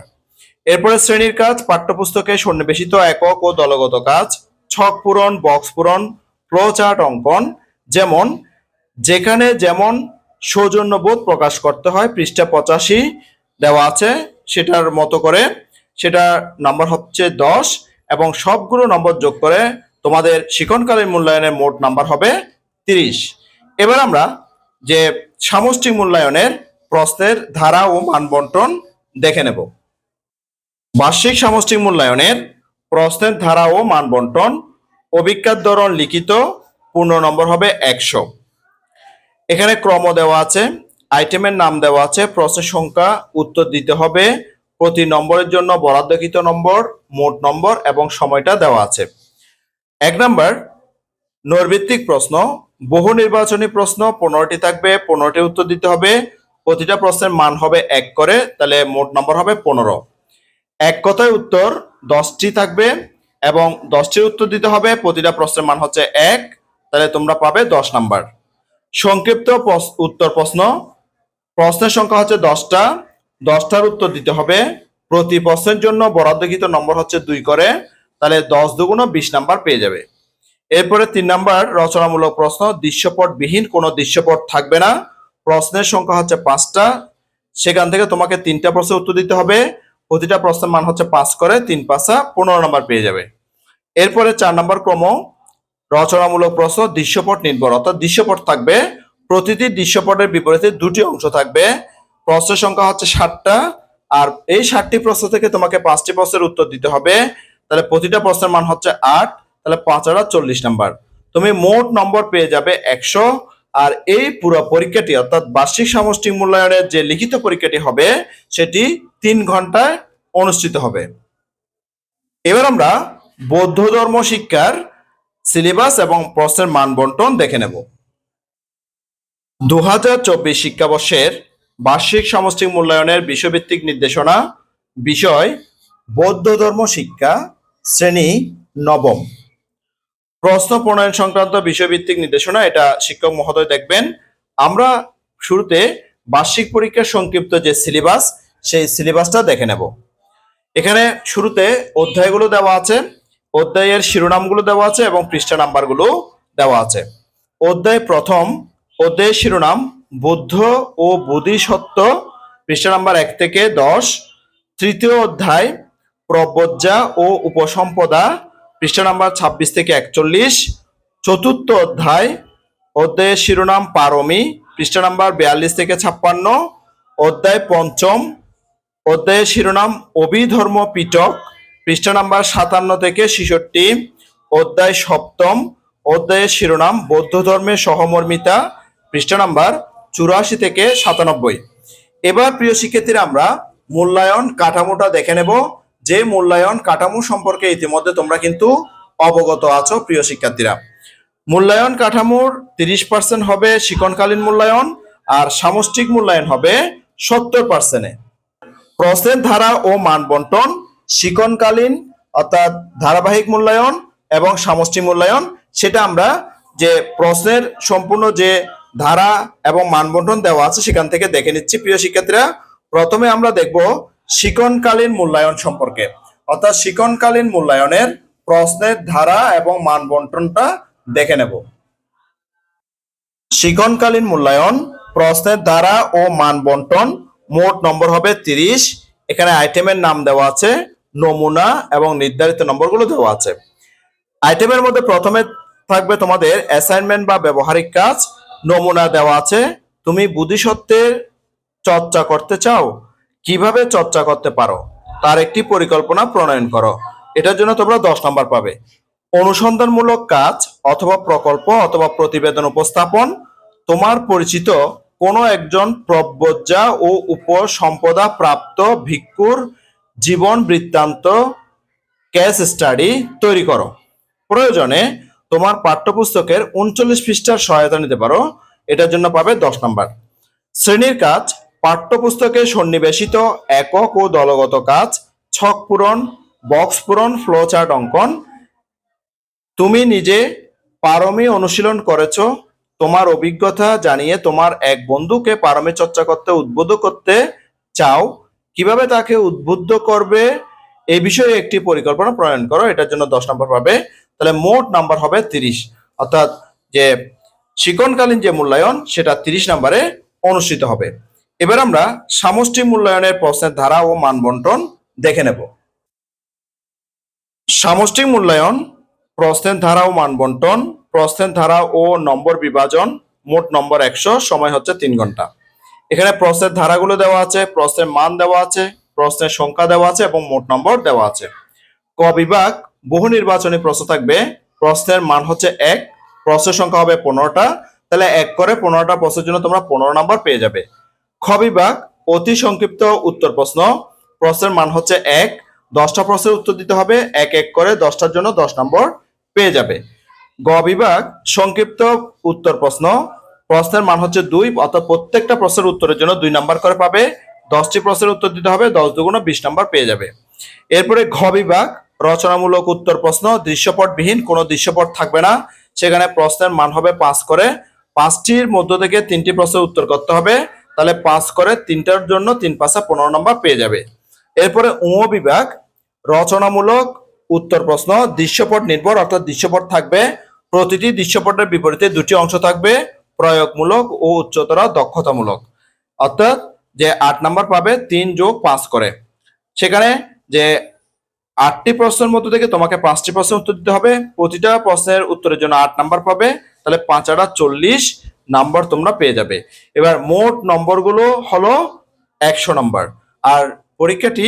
A: এরপরে শ্রেণীর কাজ, পাঠ্যপুস্তকে সন্নিবেশিত একক ও দলগত কাজ, ছক পূরণ, বক্স পূরণ, ফ্লো চার্ট অঙ্কন, যেমন যেখানে যেমন সৌজন্যবোধ প্রকাশ করতে হয়, পৃষ্ঠা 85 দেওয়া আছে, সেটার মতো করে সেটা নাম্বার হচ্ছে 10 এবং সবগুলো নম্বর যোগ করে তোমাদের শিক্ষণকালীন মূল্যায়নের মোট নাম্বার হবে 30। এবার আমরা যে সামষ্টিক মূল্যায়নের প্রশ্নের ধারা ও মান বন্টন দেখে নেব। বার্ষিক সামষ্টিক মূল্যায়নের প্রশ্নের ধারা ও মান বন্টন, অভিজ্ঞার ধরন লিখিত, পূর্ণ নম্বর হবে 100। এখানে ক্রম দেওয়া আছে, আইটেমের নাম দেওয়া আছে, প্রশ্নের সংখ্যা, উত্তর দিতে হবে, প্রতি নম্বরের জন্য বরাদ্দকৃত নম্বর, মোট নম্বর এবং সময়টা দেওয়া আছে। 1 নাম্বার নৈর্ভিত্তিক প্রশ্ন, বহু নির্বাচনী প্রশ্ন 15টি থাকবে, 15টি উত্তর দিতে হবে, প্রতিটা প্রশ্নের মান হবে 1 করে, তাহলে মোট নম্বর হবে 15। এক কথায় উত্তর 10টি থাকবে এবং 10টির উত্তর দিতে হবে, প্রতিটা প্রশ্নের মান হচ্ছে 1, তাহলে তোমরা পাবে 10 নাম্বার। সংক্ষিপ্ত উত্তর প্রশ্ন, প্রশ্নের সংখ্যা হচ্ছে 10টা, 10টার উত্তর দিতে হবে, প্রতি প্রশ্নের জন্য বরাদ্দকৃত নম্বর হচ্ছে 2 করে, তাহলে 10 দুগুণ 20 নাম্বার পেয়ে যাবে। এরপরে 3 নাম্বার রচনামূলক প্রশ্ন, দৃশ্যপটবিহীন কোনো দৃশ্যপট থাকবে না, প্রশ্নের সংখ্যা হচ্ছে 5টা, সেখান থেকে তোমাকে 3টা প্রশ্নের উত্তর দিতে হবে, প্রতিটা প্রশ্নের মান হচ্ছে 5 করে, 3 5 15 নাম্বার পেয়ে যাবে। এরপরে 4 নাম্বার ক্রম রচনামূলক প্রশ্ন, দৃশ্যপট নির্ভর, অর্থাৎ দৃশ্যপট থাকবে, প্রতিটি দৃশ্যপটের বিপরীতে 2টি অংশ থাকবে, প্রশ্নের সংখ্যা হচ্ছে 7টা, আর এই 7টি প্রশ্ন থেকে তোমাকে 5টি প্রশ্নের উত্তর দিতে হবে, তাহলে প্রতিটা প্রশ্নের মান হচ্ছে 8, তাহলে 5 আর 40 নাম্বার, তুমি মোট নম্বর পেয়ে যাবে 100। আর এই পুরো পরীক্ষাটি অর্থাৎ বার্ষিক সামষ্টিক মূল্যায়নের যে লিখিত পরীক্ষাটি হবে সেটি 3 ঘন্টায় অনুষ্ঠিত হবে। এবার আমরা বৌদ্ধ ধর্ম শিক্ষার সিলেবাস এবং প্রশ্নের মান বন্টন দেখে নেব। 2024 শিক্ষাবর্ষের বার্ষিক সামষ্টিক মূল্যায়নের বিষয়ভিত্তিক নির্দেশনা, বিষয় বৌদ্ধ ধর্ম শিক্ষা, শ্রেণী 9ম। প্রশ্ন প্রণয়ন সংক্রান্ত বিষয়ভিত্তিক নির্দেশনা, এটা শিক্ষক মহোদয় দেখবেন। আমরা শুরুতে বার্ষিক পরীক্ষার সংক্ষিপ্ত যে সিলেবাস, সেই সিলেবাসটা দেখে নেব। এখানে শুরুতে অধ্যায়গুলো দেওয়া আছে, অধ্যায়ের শিরোনামগুলো দেওয়া আছে এবং পৃষ্ঠা নাম্বারগুলো দেওয়া আছে। অধ্যায় প্রথম, অধ্যায়ের শিরোনাম বুদ্ধ ও বোধিসত্ত্ব, পৃষ্ঠা নাম্বার 1 থেকে 10। তৃতীয় অধ্যায় প্রব্রজ্জা ও উপসম্পদা, পৃষ্ঠা নাম্বার 26 থেকে 41। চতুর্থ অধ্যায়, অধ্যায়ের শিরোনাম পারমি, পৃষ্ঠা নাম্বার 42 থেকে 56। অধ্যায় পঞ্চম, অধ্যায়ের শিরোনাম অভিধর্ম পিটক, পৃষ্ঠা নাম্বার 57 থেকে 66। অধ্যায় সপ্তম, অধ্যায়ের শিরোনাম বৌদ্ধ ধর্মের সহমর্মিতা, পৃষ্ঠা নাম্বার 84 থেকে 97। এবার প্রিয় শিক্ষার্থীরা আমরা মূল্যায়ন কাঠামোটা দেখে নেব, যে মূল্যায়ন কাঠামো সম্পর্কে ইতিমধ্যে তোমরা কিন্তু অবগত আছো প্রিয় শিক্ষার্থীরা। মূল্যায়ন কাঠামোর 30% হবে শিক্ষণকালীন মূল্যায়ন, আর সামষ্টিক মূল্যায়ন হবে 70%। প্রশ্নের ধারা ও মান বন্টন, শিক্ষণকালীন অর্থাৎ ধারাবাহিক মূল্যায়ন এবং সামষ্টিক মূল্যায়ন, সেটা আমরা যে প্রশ্নের সম্পূর্ণ যে ধারা এবং মান বন্টন দেওয়া আছে সেখান থেকে দেখে নিচ্ছি প্রিয় শিক্ষার্থীরা। প্রথমে আমরা দেখব শিক্ষণকালীন মূল্যায়ন সম্পর্কে, অর্থাৎ শিক্ষণকালীন মূল্যায়নের প্রশ্নের ধারা এবং মান বন্টনটা দেখে নেব। শিক্ষণকালীন মূল্যায়ন প্রশ্নের ধারা ও মান বন্টন, মোট নম্বর হবে 30। এখানে আইটেমের নাম দেওয়া আছে, নমুনা এবং নির্ধারিত নম্বরগুলো দেওয়া আছে। আইটেমের মধ্যে প্রথমে থাকবে তোমাদের অ্যাসাইনমেন্ট বা ব্যবহারিক কাজ, নমুনা দেওয়া আছে। তুমি বুদ্ধিসত্ত্বের চর্চা করতে চাও, কিভাবে চর্চা করতে পারো তার একটি পরিকল্পনা প্রণয়ন করো, এটার জন্য তোমরা 10 নম্বর পাবে। অনুসন্ধানমূলক কাজ অথবা প্রকল্প অথবা প্রতিবেদন উপস্থাপন, তোমার পরিচিত কোনো একজন প্রব্রজ্জা ও উপসম্পদা প্রাপ্ত ভিক্ষুর জীবন বৃত্তান্ত কেস স্টাডি তৈরি করো। প্রয়োজনে তোমার পাঠ্যপুস্তকের 39 পৃষ্ঠার সহায়তা নিতে পারো, এটার জন্য পাবে 10 নম্বর। শ্রেণীর কাজ, পাঠ্যপুস্তকে সন্নিবেশিত একক ও দলগত কাজ, ছক পূরণ, বক্স পূরণ, ফ্লো চার্ট অঙ্কন। তুমি নিজে পারমি অনুশীলন করেছো, তোমার অভিজ্ঞতা জানিয়ে তোমার এক বন্ধুকে পারমি চর্চা করতে উদ্বুদ্ধ করতে চাও, কিভাবে তাকে উদ্বুদ্ধ করবে এই বিষয়ে একটি পরিকল্পনা প্রণয়ন করো, এটার জন্য 10 নম্বর পাবে। তাহলে মোট নাম্বার হবে 30, অর্থাৎ যে শিক্ষণকালীন যে মূল্যায়ন সেটা 30 নম্বরে অনুষ্ঠিত হবে। এবার আমরা সামষ্টিক মূল্যায়নের প্রশ্নের ধারা ও মান বন্টন দেখে নেব। সামষ্টিক মূল্যায়ন প্রশ্নের ধারা ও মান বন্টন, প্রশ্নের ধারা ও নম্বর বিভাজন, মোট নম্বর 100, সময় হচ্ছে 3 ঘন্টা। এখানে প্রশ্নের ধারাগুলো দেওয়া আছে, প্রশ্নের মান দেওয়া আছে, প্রশ্নের সংখ্যা দেওয়া আছে এবং মোট নম্বর দেওয়া আছে। ক বিভাগ বহু নির্বাচনী প্রশ্ন থাকবে, প্রশ্নের মান হচ্ছে 1, প্রশ্নের সংখ্যা হবে 15টা, তাহলে 1 করে 15টা প্রশ্নের জন্য তোমরা 15 নম্বর পেয়ে যাবে। খ বিভাগ অতি সংক্ষিপ্ত উত্তর প্রশ্ন, প্রশ্নের মান হচ্ছে 1, 10টা প্রশ্নের উত্তর দিতে হবে, 1 করে 10টার জন্য 10 নম্বর পেয়ে যাবে। গ বিভাগ সংক্ষিপ্ত উত্তর প্রশ্ন, প্রশ্নের মান হচ্ছে 2, অর্থাৎ প্রত্যেকটা প্রশ্নের উত্তরের জন্য 2 নাম্বার করে পাবে, 10টি প্রশ্নের উত্তর দিতে হবে, 10 দুগুণ 20 নাম্বার পেয়ে যাবে। এরপরে ঘ বিভাগ রচনামূলক উত্তর প্রশ্ন, দৃশ্যপটবিহীন, কোনো দৃশ্যপট থাকবে না, সেখানে প্রশ্নের মান হবে 5 করে, 5টির মধ্য থেকে 3টি প্রশ্নের উত্তর করতে হবে, তাহলে 5 করে 3টার জন্য 3 5 15 নম্বর পেয়ে যাবে। এরপরে উ বিভাগ রচনামূলক উত্তর প্রশ্ন, দৃশ্যপট নির্ভর, অর্থাৎ দৃশ্যপট থাকবে, প্রতিটি দৃশ্যপটের বিপরীতে 2টি অংশ থাকবে, প্রয়োগমূলক ও উচ্চতর দক্ষতামূলক, অর্থাৎ যে 8 নাম্বার পাবে 3 যোগ 5 করে। সেখানে যে 8টি প্রশ্নের মধ্য থেকে তোমাকে 5টি প্রশ্নের উত্তর দিতে হবে, প্রতিটা প্রশ্নের উত্তরের জন্য 8 নাম্বার পাবে, তাহলে 5 8 40 নাম্বার তোমরা পেয়ে যাবে। এবার মোট নম্বরগুলো হলো 100 নাম্বার, আর পরীক্ষাটি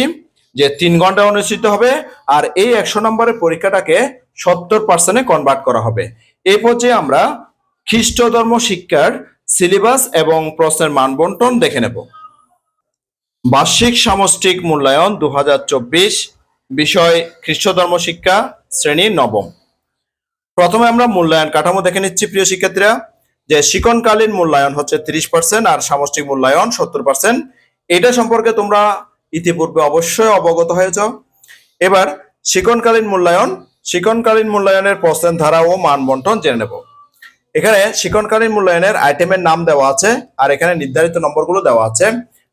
A: যে 3 ঘন্টা অনুষ্ঠিত হবে, আর এই 100 নম্বরের পরীক্ষাটাকে 70% কনভার্ট করা হবে। এই পর্যায়ে আমরা খ্রিস্ট ধর্ম শিক্ষার সিলেবাস এবং প্রশ্নের মান বন্টন দেখে নেব। বার্ষিক সামষ্টিক মূল্যায়ন 2024, বিষয় খ্রিস্ট ধর্ম শিক্ষা, শ্রেণী 9ম। প্রথমে আমরা মূল্যায়ন কাঠামো দেখে নিচ্ছি প্রিয় শিক্ষার্থীরা, যে শিক্ষণকালীন মূল্যায়ন হচ্ছে 30% আর সামষ্টিক মূল্যায়ন 70%। এটা সম্পর্কে তোমরা ইতিপূর্বে অবশ্যই অবগত হয়েছ। এবার শিক্ষণকালীন মূল্যায়নের প্রশ্নের ধারা ও মান বন্টন জেনে নেব। এখানে শিক্ষণকালীন মূল্যায়নের আইটেমের নাম দেওয়া আছে, আর এখানে নির্ধারিত নম্বরগুলো দেওয়া আছে।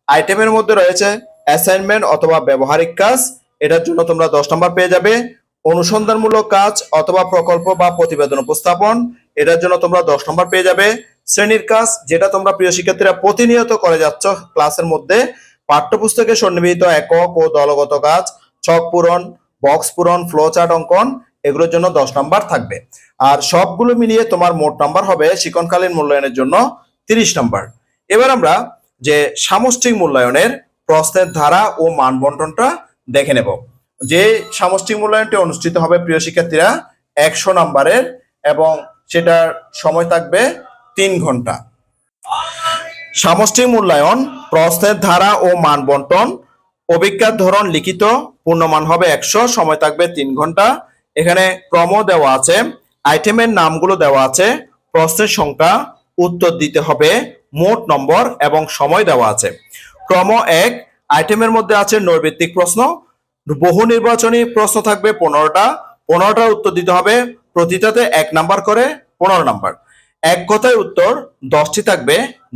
A: আইটেমের মধ্যে রয়েছে অ্যাসাইনমেন্ট অথবা ব্যবহারিক কাজ, এটার জন্য তোমরা 10 নম্বর পেয়ে যাবে। অনুসন্ধানমূলক কাজ অথবা প্রকল্প বা প্রতিবেদন উপস্থাপন, এটার জন্য তোমরা 10 নম্বর পেয়ে যাবে। শ্রেণীর কাজ, যেটা তোমরা প্রিয় শিক্ষার্থীরা প্রতিনিয়ত করে যাচ্ছ ক্লাসের মধ্যে, পাঠ্যপুস্তকে সন্নিবেশিত একক ও দলগত কাজ, ছক পূরণ, বক্স পূরণ, ফ্লো চার্ট অঙ্কন, এগুলোর জন্য 10 নম্বর থাকবে। আর সবগুলো মিলিয়ে তোমার মোট নাম্বার হবে শিক্ষণকালীন মূল্যায়নের জন্য 30 নম্বর। এবার আমরা যে সামষ্টিক মূল্যায়নের প্রশ্নের ধারা ও মান বন্টনটা দেখে নেব। যে সামষ্টিক মূল্যায়নটি অনুষ্ঠিত হবে প্রিয় শিক্ষার্থীরা 100 নম্বরের, এবং সেটার সময় থাকবে 3 ঘন্টা। সামষ্টিক মূল্যায়ন প্রশ্নের ধারা ও মান বন্টন, অভিজ্ঞার ধরন লিখিত, পূর্ণমান হবে 100, সময় থাকবে 3 ঘন্টা। এখানে ক্রম দেওয়া আছে, আইটেমের নামগুলো দেওয়া আছে, প্রশ্নের সংখ্যা, উত্তর দিতে হবে, মোট নম্বর এবং সময় দেওয়া আছে। ক্রম 1, আইটেমের মধ্যে আছে নৈর্ব্যক্তিক প্রশ্ন, বহু নির্বাচনী প্রশ্ন থাকবে 15টা, 15টার উত্তর দিতে হবে, প্রতিটাতে 1 নাম্বার করে 15 নাম্বার। এক কথায় উত্তর 10টি থাকবে,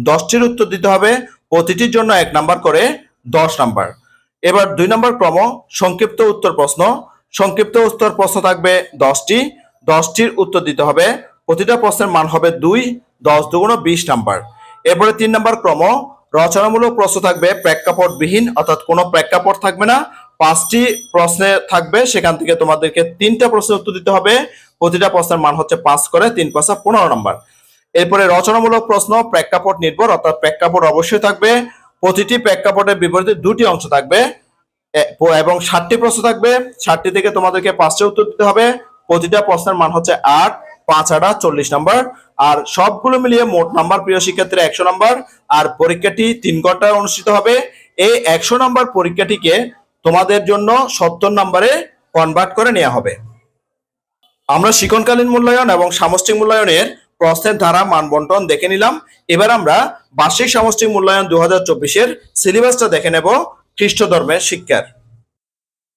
A: 10টির উত্তর দিতে হবে, প্রতিটির জন্য 1 নাম্বার করে 10 নাম্বার। এবার 2 নম্বর ক্রম সংক্ষিপ্ত উত্তর প্রশ্ন, সংক্ষিপ্ত উত্তর প্রশ্ন থাকবে 10টি, 10টির উত্তর দিতে হবে, প্রতিটা প্রশ্নের মান হবে 2, 10 দুগুণ 20 নাম্বার। এরপরে 3 নম্বর ক্রম রচনামূলক প্রশ্ন থাকবে প্রেক্ষাপটবিহীন, অর্থাৎ কোনো প্রেক্ষাপট থাকবে না, 5টি প্রশ্নে থাকবে, সেখান থেকে তোমাদেরকে 3টা প্রশ্নের উত্তর দিতে হবে, প্রতিটা প্রশ্নের মান হচ্ছে 5 করে, 3 × 5 = 15 নাম্বার। এরপরে রচনামূলক প্রশ্ন প্রেক্ষাপট নির্ভর, অর্থাৎ প্রেক্ষাপট অবশ্যই থাকবে, প্রতিটি প্রেক্ষাপটের বিপরীতে 2টি অংশ থাকবে, এবং 60টি প্রশ্ন থাকবে, 60টি থেকে তোমাদেরকে 5টা উত্তর দিতে হবে, প্রতিটা প্রশ্নের মান হচ্ছে 8, 5 × 8 = 40 নাম্বার। আর সবগুলো মিলিয়ে মোট নাম্বার প্রিয় শিক্ষার্থীরা 100 নাম্বার। আর পরীক্ষাটি 3 ঘন্টায় অনুষ্ঠিত হবে। এই 100 নাম্বার পরীক্ষাটিকে তোমাদের জন্য 70 নাম্বারে কনভার্ট করে নেওয়া হবে। আমরা শিক্ষণকালীন মূল্যায়ন এবং সামষ্টিক মূল্যায়নের প্রশ্নের ধারা মান বন্টন দেখে নিলাম। এবার আমরা বার্ষিক সামষ্টিক মূল্যায়ন 2024-এর সিলেবাসটা দেখে নেব। খ্রিস্ট ধর্মের শিক্ষার,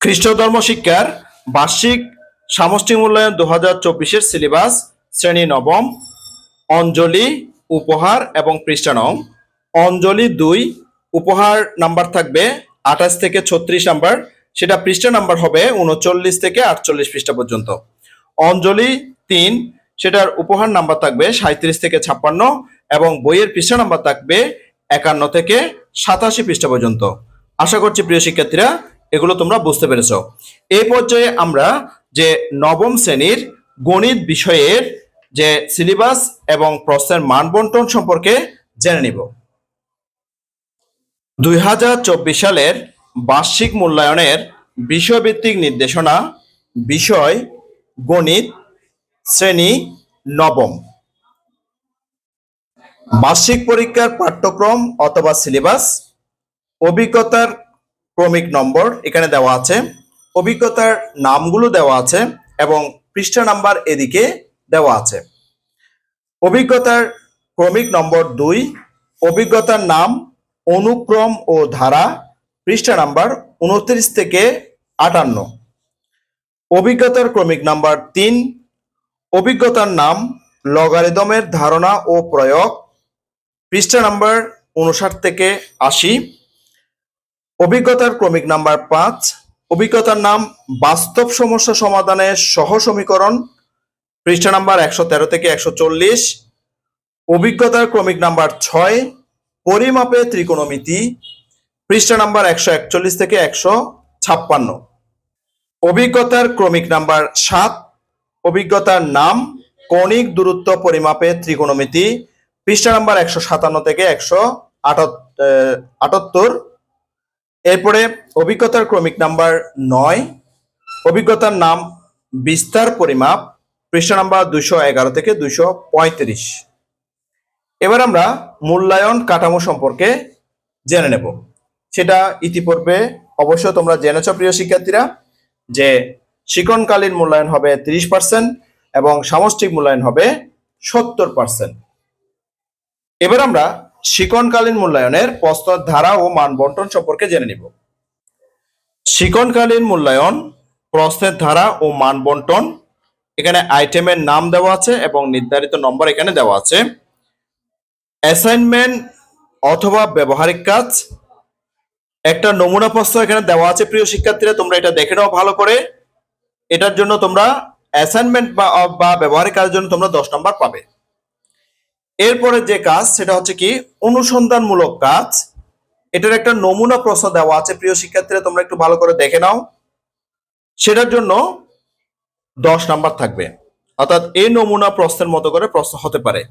A: খ্রিস্ট ধর্ম শিক্ষার বার্ষিক সামষ্টিক মূল্যায়ন 2024-এর সিলেবাস: শ্রেণী নবম, অঞ্জলি, উপহার এবং পৃষ্ঠা নং। অঞ্জলি 2, উপহার নাম্বার থাকবে 28 থেকে 36 নাম্বার, সেটা পৃষ্ঠা নাম্বার হবে 39 থেকে 48 পৃষ্ঠা পর্যন্ত। অঞ্জলি 3, সেটার উপহার নাম্বার থাকবে 37 থেকে 56, এবং বইয়ের পৃষ্ঠা নাম্বার থাকবে 51 থেকে 87 পৃষ্ঠা পর্যন্ত। আশা করছি প্রিয় শিক্ষার্থীরা এগুলো তোমরা বুঝতে পেরেছো। এই পর্যায়ে আমরা যে নবম শ্রেণীর গণিত বিষয়ের যে সিলেবাস এবং প্রশ্নের মান বন্টন সম্পর্কে জেনে নিব। 2024 সালের বার্ষিক মূল্যায়নের বিষয়ভিত্তিক নির্দেশনা, বিষয় গণিত, শ্রেণী নবম। বার্ষিক পরীক্ষার পাঠ্যক্রম অথবা সিলেবাস, অভিজ্ঞতার ক্রমিক নম্বর এখানে দেওয়া আছে, অভিজ্ঞতার নামগুলো দেওয়া আছে এবং পৃষ্ঠা নাম্বার এদিকে দেওয়া আছে। অভিজ্ঞতার ক্রমিক নম্বর 2, অভিজ্ঞতার নাম, অনুক্রম ও ধারা, পৃষ্ঠা নাম্বার 29 থেকে 58। অভিজ্ঞতার ক্রমিক নাম্বার 3, অভিজ্ঞতার নাম, লগারিদমের ধারণা ও প্রয়োগ, পৃষ্ঠা নাম্বার 59 থেকে 80। অভিজ্ঞতার ক্রমিক নাম্বার 5, অভিজ্ঞতার নাম, বাস্তব সমস্যা সমাধানের সহ সমীকরণ, পৃষ্ঠা নাম্বার 113 থেকে 140। অভিজ্ঞতার ক্রমিক নাম্বার 6, পরিমাপে ত্রিকোণমিতি, পৃষ্ঠা নাম্বার 141 থেকে 156। অভিজ্ঞতার ক্রমিক নাম্বার 7, অভিজ্ঞতার নাম, কৌণিক দূরত্ব পরিমাপে ত্রিকোণমিতি, পৃষ্ঠা নাম্বার 157 থেকে 178। এরপরে অভিজ্ঞতার ক্রমিক নাম্বার 9, অভিজ্ঞতার নাম, বিস্তার পরিমাপ, পৃষ্ঠা নাম্বার 211 থেকে 235। এবার আমরা মূল্যায়ন কাঠামো সম্পর্কে জেনে নেব। সেটা ইতিপূর্বে অবশ্য তোমরা জেনেছ প্রিয় শিক্ষার্থীরা, যে শিক্ষণকালীন মূল্যায়ন হবে 30% এবং সামষ্টিক মূল্যায়ন হবে 70%। এবার আমরা শিক্ষণকালীন মূল্যায়নের প্রশ্নের ধারা ও মান বন্টন সম্পর্কে জেনে নিব। শিক্ষণকালীন মূল্যায়ন প্রশ্নের ধারা ও মান বন্টন, এখানে আইটেমের নাম দেওয়া আছে এবং নির্ধারিত নম্বর এখানে দেওয়া আছে। অ্যাসাইনমেন্ট অথবা ব্যবহারিক কাজ, একটা নমুনা প্রশ্ন এখানে দেওয়া আছে প্রিয় শিক্ষার্থীরা, তোমরা এটা দেখে নাও ভালো করে। এটার জন্য তোমরা অ্যাসাইনমেন্ট বা ব্যবহারিক কাজের জন্য তোমরা 10 নম্বর পাবে। এরপরে যে কাজ সেটা হচ্ছে কি অনুসন্ধানমূলক কাজ, এটার একটা নমুনা প্রশ্ন দেওয়া আছে প্রিয় শিক্ষার্থীরা, তোমরা একটু ভালো করে দেখে নাও। সেটার জন্য 10 নাম্বার থাকবে, অর্থাৎ এই নমুনা প্রশ্নের মতো করে প্রশ্ন হতে পারে।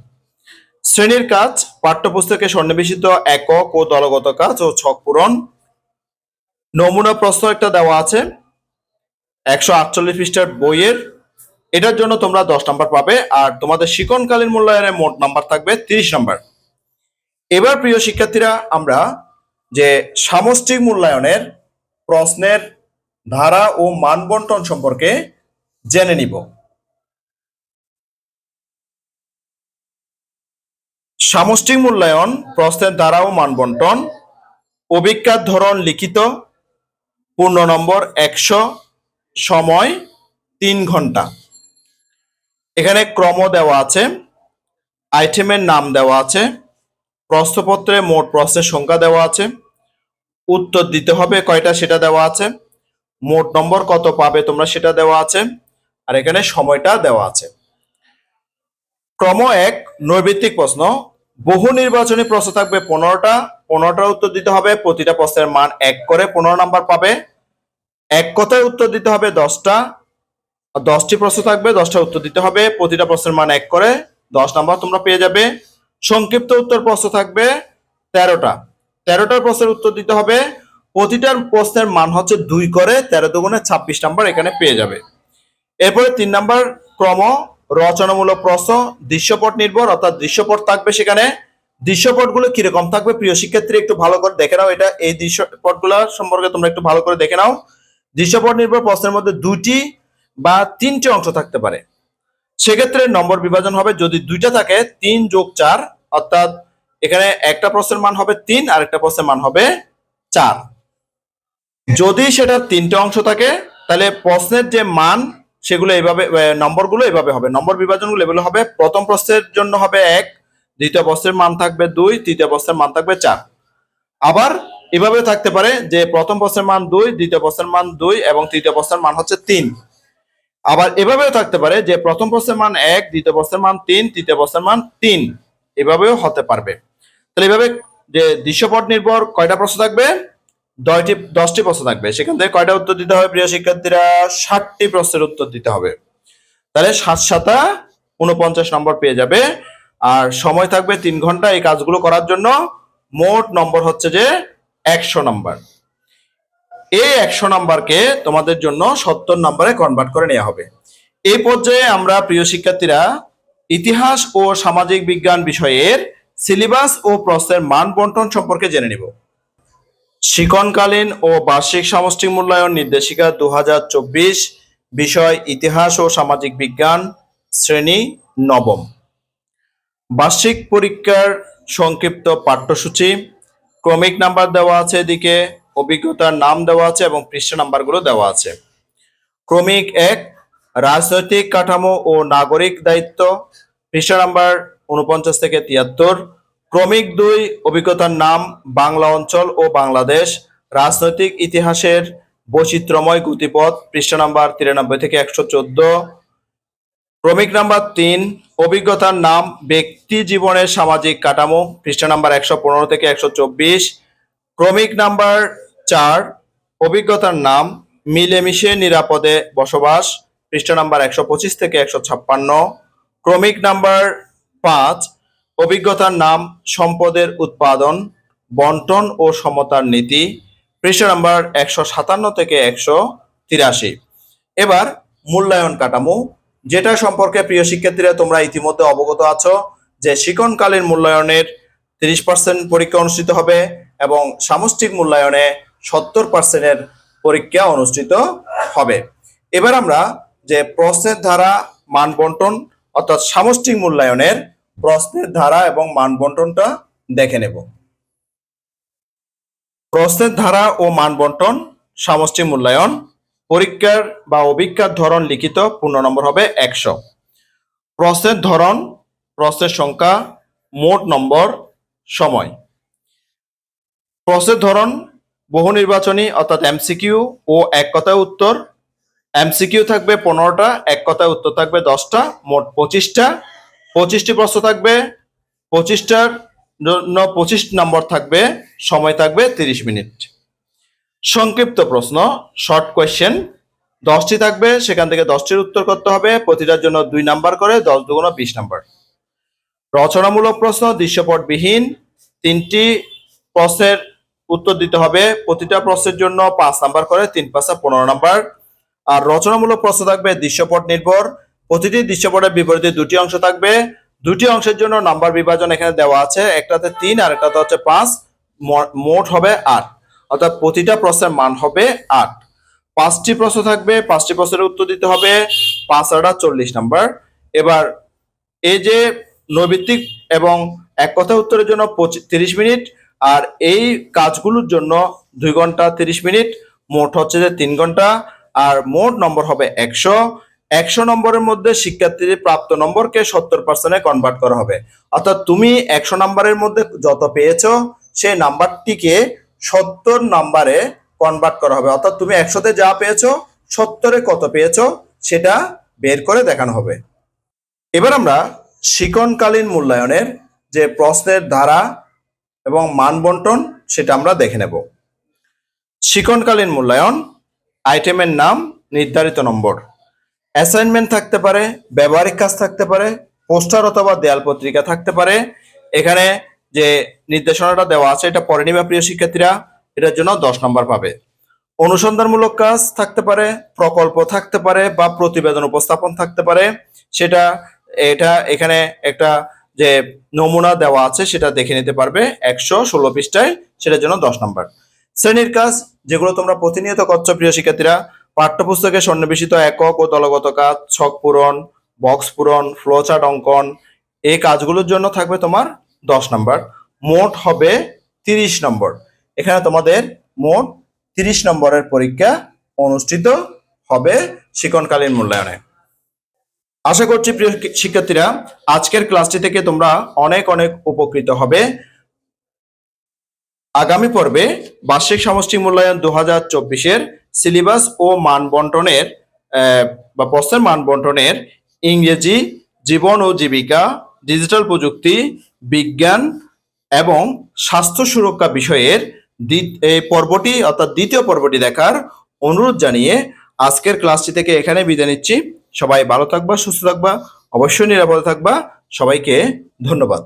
A: শ্রেণীর কাজ, পাঠ্যপুস্তকে সন্নিবেশিত একক ও দলগত কাজ ও ছক পূরণ। নমুনা প্রশ্ন একটা দেওয়া আছে 148 পৃষ্ঠার বইয়ের, এটার জন্য তোমরা 10 নাম্বার পাবে, আর তোমাদের শিক্ষণকালীন মূল্যায়নে মোট নাম্বার থাকবে 30 নাম্বার। এবার প্রিয় শিক্ষার্থীরা, আমরা যে সামষ্টিক মূল্যায়নের প্রশ্নের ধারা ও মান বন্টন সম্পর্কে জেনে নিব। সামষ্টিক মূল্যায়ন প্রশ্নের ধারা ও মান বন্টন। অভিজ্ঞার ধরন লিখিত, পূর্ণ নম্বর 100, সময় 3 ঘন্টা। এখানে ক্রম দেওয়া আছে, আইটেমের নাম দেওয়া আছে, প্রশ্নপত্রে মোট প্রশ্নের সংখ্যা দেওয়া আছে, উত্তর দিতে হবে কয়টা সেটা দেওয়া আছে, মোট নম্বর কত পাবে তোমরা সেটা দেওয়া আছে, আর এখানে সময়টা দেওয়া আছে। ক্রম 1 নৈর্ব্যক্তিক প্রশ্ন। বহু নির্বাচনী প্রশ্ন থাকবে 15টার উত্তর দিতে হবে, প্রতিটা প্রশ্নের মান 1 করে 15 নাম্বার পাবে। এক কথায় উত্তর দিতে হবে 10টা, 10টি প্রশ্ন থাকবে, 10টার উত্তর দিতে হবে, প্রতিটা প্রশ্নের মান 1 করে 10 নাম্বার তোমরা পেয়ে যাবে। সংক্ষিপ্ত উত্তর প্রশ্ন থাকবে 13টার প্রশ্নের উত্তর দিতে হবে, প্রতিটার প্রশ্নের মান হচ্ছে 2 করে, 13 দুগুণে 26 নাম্বার এখানে পেয়ে যাবে। এরপরে 3 নাম্বার ক্রম রচনামূলক প্রশ্ন, দৃশ্যপট নির্ভর, অর্থাৎ দৃশ্যপট থাকবে সেখানে। দৃশ্যপটগুলো কিরকম থাকবে প্রিয় শিক্ষার্থী একটু ভালো করে দেখে নাও, এই দৃশ্যপটগুলো সম্পর্কে তোমরা একটু ভালো করে দেখে নাও। দৃশ্যপট নির্ভর প্রশ্নের মধ্যে 2টি বা 3টে অংশ থাকতে পারে, সেক্ষেত্রে নম্বর বিভাজন হবে যদি 2টা থাকে 3 যোগ 4, অর্থাৎ এখানে একটা প্রশ্নের মান হবে 3 আর একটা প্রশ্নের মান হবে 4। যদি সেটা 3টে অংশ থাকে তাহলে প্রশ্নের যে মান সেগুলো এইভাবে, নম্বরগুলো এভাবে হবে, নম্বর বিভাজনগুলো এগুলো হবে। প্রথম প্রশ্নের জন্য হবে 1, দ্বিতীয় প্রশ্নের মান থাকবে 2, তৃতীয় প্রশ্নের মান থাকবে 4। আবার এভাবে থাকতে পারে যে প্রথম প্রশ্নের মান 2, দ্বিতীয় প্রশ্নের মান 2 এবং তৃতীয় প্রশ্নের মান হচ্ছে 3। আবার এভাবেও থাকতে পারে যে প্রথম প্রশ্নের মান 1, দ্বিতীয় প্রশ্নের মান 3, তৃতীয় প্রশ্নের মান 3, এভাবেও হতে পারবে। তাহলে এভাবে যে দৃশ্যপট নির্ভর কয়টা প্রশ্ন থাকবে, 10টি প্রশ্ন থাকবে, সেখান থেকে কয়টা উত্তর দিতে হবে প্রিয় শিক্ষার্থীরা, 60টি প্রশ্নের উত্তর দিতে হবে। তাহলে 7 7 49 নম্বর পেয়ে যাবে, আর সময় থাকবে 3 ঘন্টা এই কাজগুলো করার জন্য। মোট নম্বর হচ্ছে যে 100 নাম্বার। এই 100 নাম্বারকে তোমাদের জন্য 70 নাম্বারে কনভার্ট করে নেওয়া হবে। এই পর্যায়ে আমরা প্রিয় শিক্ষার্থীরা ইতিহাস ও সামাজিক বিজ্ঞান বিষয়ের সিলেবাস ও প্রশ্নের মান বন্টন সম্পর্কে জেনে নিব। শিক্ষণকালীন ও বার্ষিক সামষ্টিক মূল্যায়ন নির্দেশিকা 2024, বিষয় ইতিহাস ও সামাজিক বিজ্ঞান, শ্রেণী নবম। বার্ষিক পরীক্ষার সংক্ষিপ্ত পাঠ্যসূচি, ক্রমিক নাম্বার দেওয়া আছে, এদিকে অভিজ্ঞতার নাম দেওয়া আছে এবং পৃষ্ঠা নাম্বারগুলো দেওয়া আছে। ক্রমিক 1 রাজনৈতিক কাঠামো ও নাগরিক দায়িত্ব, পৃষ্ঠা নাম্বার 49 থেকে 73। ক্রমিক 2 অভিজ্ঞতার নাম, বাংলা অঞ্চল ও বাংলাদেশ, রাজনৈতিক ইতিহাসের বৈচিত্র্যময় গতিপথ, পৃষ্ঠা নাম্বার 93 থেকে 114। ক্রমিক নাম্বার 3 অভিজ্ঞতার নাম, ব্যক্তি জীবনের সামাজিক কাঠামো, পৃষ্ঠা নাম্বার 115 থেকে 124। ক্রমিক নাম্বার 4 অভিজ্ঞতার নাম, মিলেমিশে নিরাপদে বসবাস, পৃষ্ঠা নাম্বার 125 থেকে 156। ক্রমিক নাম্বার 5 অভিজ্ঞতার নাম, সম্পদের উৎপাদন, বন্টন ও সমতার নীতি, পৃষ্ঠা নাম্বার 157 থেকে 183। এবার মূল্যায়ন কাঠামো, যেটা সম্পর্কে প্রিয় শিক্ষার্থীরা তোমরা ইতিমধ্যে অবগত আছো যে শিক্ষণকালীন মূল্যায়নের 30% পরীক্ষা অনুষ্ঠিত হবে এবং সামষ্টিক মূল্যায়নে 70% পরীক্ষা অনুষ্ঠিত হবে। এবার আমরা যে প্রশ্নের ধারা মান বন্টন, অর্থাৎ সামষ্টিক মূল্যায়নের প্রশ্নের ধারা এবং মান বন্টনটা দেখে নেব। প্রশ্নের ধারা ও মান বন্টন সামষ্টিক মূল্যায়ন। পরীক্ষার বা অভিজ্ঞার ধরন লিখিত, পূর্ণ নম্বর হবে 100। প্রশ্নের ধরন, প্রশ্নের সংখ্যা, মোট নম্বর, সময়। প্রশ্নের ধরন বহু নির্বাচনী অর্থাৎ এমসিকিউ ও এক কথায় উত্তর। এমসিকিউ থাকবে 15টা, এক কথায় উত্তর থাকবে 10টা, মোট 25টা। 25টি প্রশ্ন থাকবে, 25টার জন্য 25 নম্বর থাকবে, সময় থাকবে 30 মিনিট। সংক্ষিপ্ত প্রশ্ন, শর্ট কোয়েশ্চেন, 10টি থাকবে, সেখান থেকে 10টির উত্তর করতে হবে, প্রতিটার জন্য 2 নাম্বার করে, 10 দুগুণ 20 নাম্বার। রচনামূলক প্রশ্ন দৃশ্যপটবিহীন 3টি প্রশ্নের উত্তর দিতে হবে। প্রতিটা প্রশ্নের জন্য 5 নাম্বার করে, 3 5 15 নাম্বার। আর রচনামূলক প্রশ্ন থাকবে দৃশ্যপট নির্ভর। প্রতিটি দৃশ্যপটের বিপরীতে 2টি অংশ থাকবে। 2টি অংশের জন্য নাম্বার বিভাজন এখানে দেওয়া আছে, একটাতে 3 আর একটাতে হচ্ছে 5, মোট হবে 8, অর্থাৎ প্রতিটা প্রশ্নের মান হবে 8। 5টি প্রশ্ন থাকবে, 5টি প্রশ্নের উত্তর দিতে হবে, 5 আর 8 40 নাম্বার। এবার এই যে নৈর্ব্যক্তিক এবং এক কথা উত্তরের জন্য 30 মিনিট, আর এই কাজগুলোর জন্য 2 ঘন্টা 30 মিনিট, মোট হচ্ছে যে 3 ঘন্টা, আর মোট নম্বর হবে 100। 100 নম্বরের মধ্যে শিক্ষার্থীর প্রাপ্ত নম্বরকে 70% কনভার্ট করা হবে, অর্থাৎ তুমি 100 নম্বরের মধ্যে যত পেয়েছো সেই নাম্বারটিকে 70 নম্বরে কনভার্ট করা হবে, অর্থাৎ তুমি 100-তে যা পেয়েছো 70-এ কত পেয়েছো সেটা বের করে দেখানো হবে। এবার আমরা শিক্ষণকালীন মূল্যায়নের যে প্রশ্নের ধারা এবং মান বন্টন সেটা আমরা দেখে নেব। শিক্ষণকালীন মূল্যায়ন, আইটেমের নাম, নির্ধারিত নম্বর। অ্যাসাইনমেন্ট থাকতে পারে, ব্যবহারিক কাজ থাকতে পারে, পোস্টার অথবা দেয়াল পত্রিকা থাকতে পারে। এখানে যে নির্দেশনাটা দেওয়া আছে এটা পড়ে নিবা প্রিয় শিক্ষার্থীরা, এটার জন্য 10 নম্বর পাবে। অনুসন্ধানমূলক কাজ থাকতে পারে, প্রকল্প থাকতে পারে বা প্রতিবেদন উপস্থাপন থাকতে পারে, এটা এখানে একটা যে নমুনা দেওয়া আছে সেটা দেখে নিতে পারবে 116 পৃষ্ঠায়, সেটার জন্য 10 নম্বর। শ্রেণীর কাজ যেগুলো তোমরা প্রতিনিয়ত করছো প্রিয় শিক্ষার্থীরা, পাঠ্যপুস্তকে সন্নিবেশিত একক ও দলগত কাজ, ছক পূরণ, বক্স পূরণ, ফ্লোচার্ট অঙ্কন, এই কাজগুলোর জন্য থাকবে তোমার 10 নম্বর। মোট হবে 30 নম্বর। এখানে তোমাদের মোট 30 নম্বরের পরীক্ষা অনুষ্ঠিত হবে শিক্ষণকালীন মূল্যায়নে। আশা করছি প্রিয় শিক্ষার্থীরা আজকের ক্লাসটি থেকে তোমরা অনেক অনেক উপকৃত হবে। আগামী পর্বে বার্ষিক সামষ্টিক মূল্যায়ন 2024-এর সিলেবাস ও মান বন্টনের বা প্রশ্নের মান বন্টনের ইংরেজি, জীবন ও জীবিকা, ডিজিটাল প্রযুক্তি, বিজ্ঞান এবং স্বাস্থ্য সুরক্ষা বিষয়ের এই পর্বটি অর্থাৎ দ্বিতীয় পর্বটি দেখার অনুরোধ জানিয়ে আজকের ক্লাসটি থেকে এখানে বিদায় নিচ্ছি। সবাই ভালো থাকবা, সুস্থ থাকবা, অবশ্যই নিরাপদে থাকবা। সবাইকে ধন্যবাদ।